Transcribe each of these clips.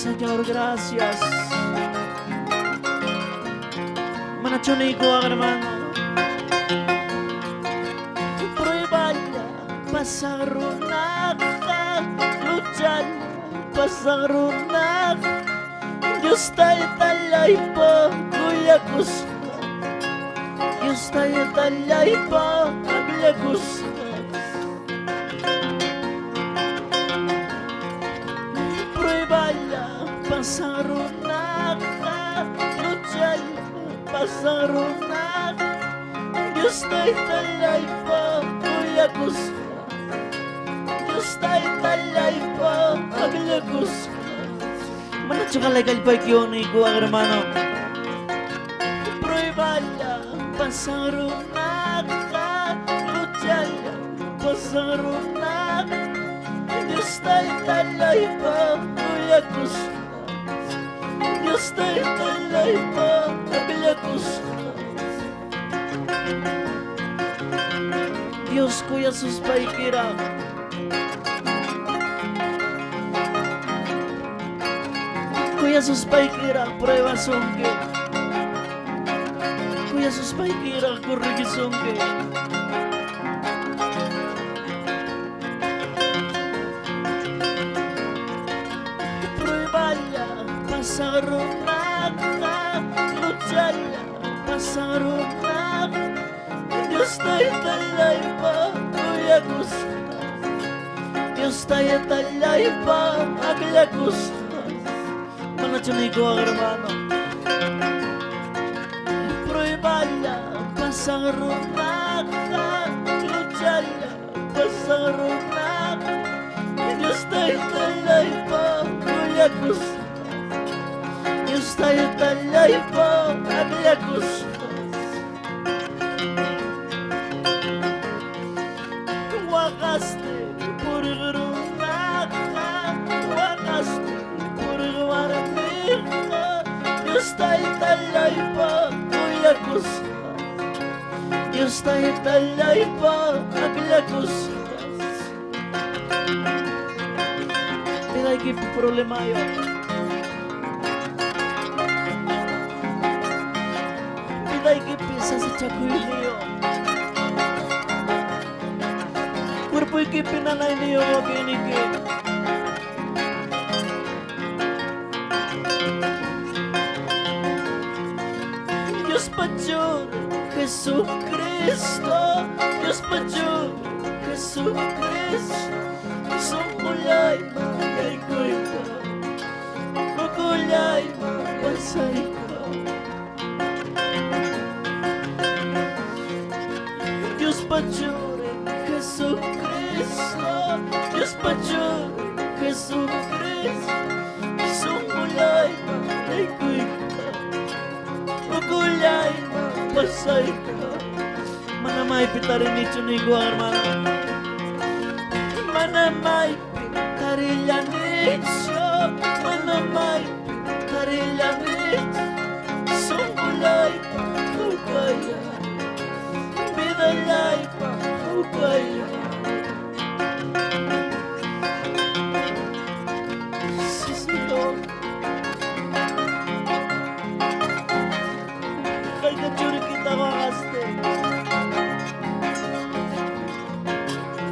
Señor, gracias. Manachoni ko hermano. Pruébala, pasarunak, luchalla, pasarunak. Diyos tayo talay po, Kuya Kusma. Diyos tayo talay po, Kuya Kusma. Pruébala, pasarunak, luchalla, pasarunak. Diyos tayo talay po, Kuya Kusma. Diyos tayo talay po, Kuya Kusma. Mana tsaka legal pa yun ko ang hermano. Pruébala, pasarunak, luchalla, pasarunak. Diyos tayo talay po, Kuya Kusma. Diyos tayo talay po, Kuya Kusma. Diyos ko Yesus paikira. Kuya Yesus paikira, prueba songke. Kuya Yesus paikira, kurigi songke. Pruébala, pasarunak, luchalla, pasarunak. Diyos tayo talay po, Kuya Kusma. Diyos tayo talay po, Kuya Kusma. Manachoni ko hermano. Pruébala, pasarunak, luchalla, pasarunak. Diyos tayo talay po, Kuya Kusma. Diyos tayo talay po, Kuya Kusma. Wakaste, purirunak, wakaste, puriruwaramik. Diyos tayo talay po, Kuya Kusma. Diyos tayo talay po, Kuya Kusma. Tidak lagi problema yun. Tidak lagi bisa sa Chakuy niyo. Purpoy ki pinanay niyo wag inigit. Diyos Pachur, Jesucristo. Diyos Pachur, Jesucristo. Sumulay, magay ko ikaw. Magulay, magpasay ko. Diyos Pachur, Jesucristo. Diyos Pachur, Jesucristo. Sumulay, magay ko ikaw. Magulay, magpasay ko. Manamay pitarin ni Chunigo, hermano. Manamay pitarilyanitsyo. Manamay pitarilyanitsyo. Sumulay, magkaya. Bidalay, magkaya. Sisiyo. Kay kachuri kita kakaste.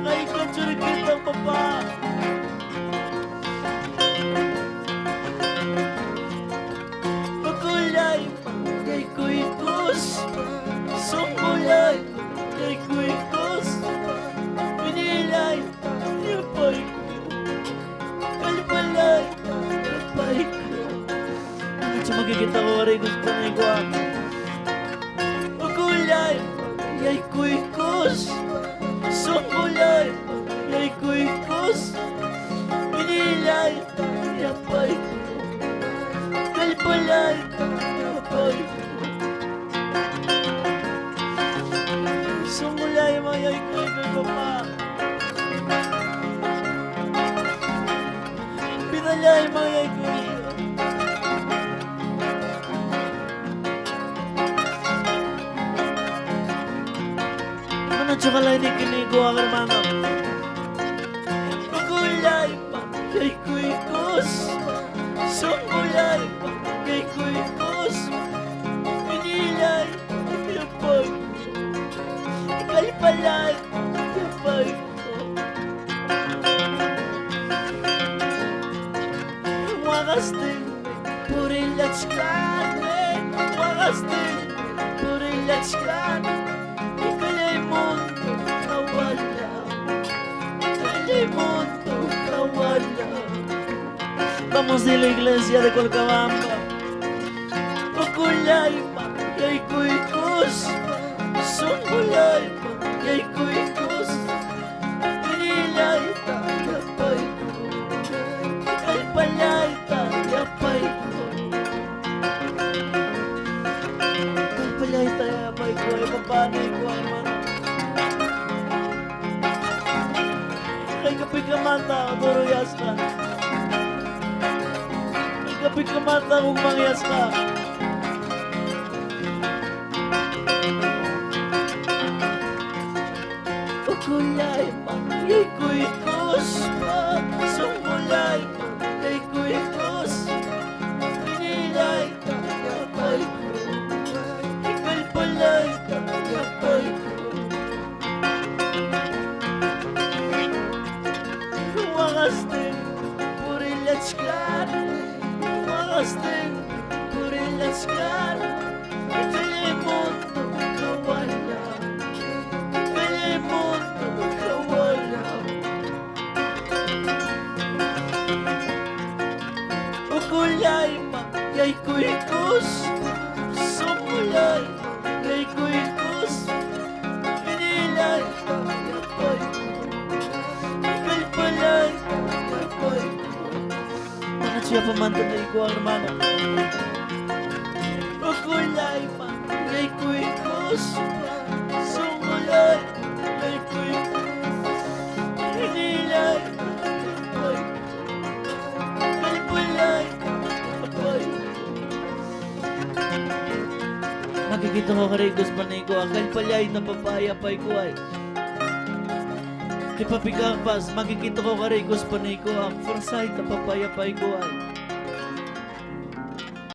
Kay kachuri kita papa. Magulay, kay kuy kusma. Sumulay, kay kuy kusma. Pinilay, yapay ko. Kalpalay, yapay ko. Ano siya magkikita ko, aray gusto na ikaw. Magulay, kay kuy kusma. Sumulay, kay kuy kusma. Pinilay, yapay ko. Kalpalay, yapay ko. Sumulay, mayay ko kay papa. Pinalay, mayay ko. Ano tsaka lang ni kinigo ang hermano. Magulay pa kay kuy kusma. wakastin Purilatskan wakastin Purilatskan Ika'y mundo kawala Ika'y mundo kawala. Vamos a la iglesia de Colcabamba Oculaypa Yay kuikuspa Sungulaypa Yay kuikus Pinilayta Yapay ko Ika'y palayta Yapay ko Ika'y palayta Yapay ko Ay papanay ko hermano Ika'y kapikamanta Odoruyas ka Kapit ka mata kung mangyas ka. Okulay pa, yay kuikus pa. Sumulay pa, yay kuikus. Pinilay ka, yapay ko. Ikalpalay ka, yapay ko. Wakas din, purilatskan. Wakastin Purilatskan Ika'y mundo kawala Ika'y mundo kawala Ukulay pa Yay kuikus Sumulay pa Yay kuikus Pinilay pa Yapay ko Ika'y palay pa Yapay ko Bakit siya pamantanay ko, hermano? Okulay pa, yay kuikus pa. Sumulay, yay kuikus. Hinilay, yapay ko. Kalipulay, yapay ko. Makikita ko karigos panay ko. Ang kalipalay na papayapay ko ay. Kipapikang pas, makikita ko karigos panay ko. Ang forsay na papayapay ko ay.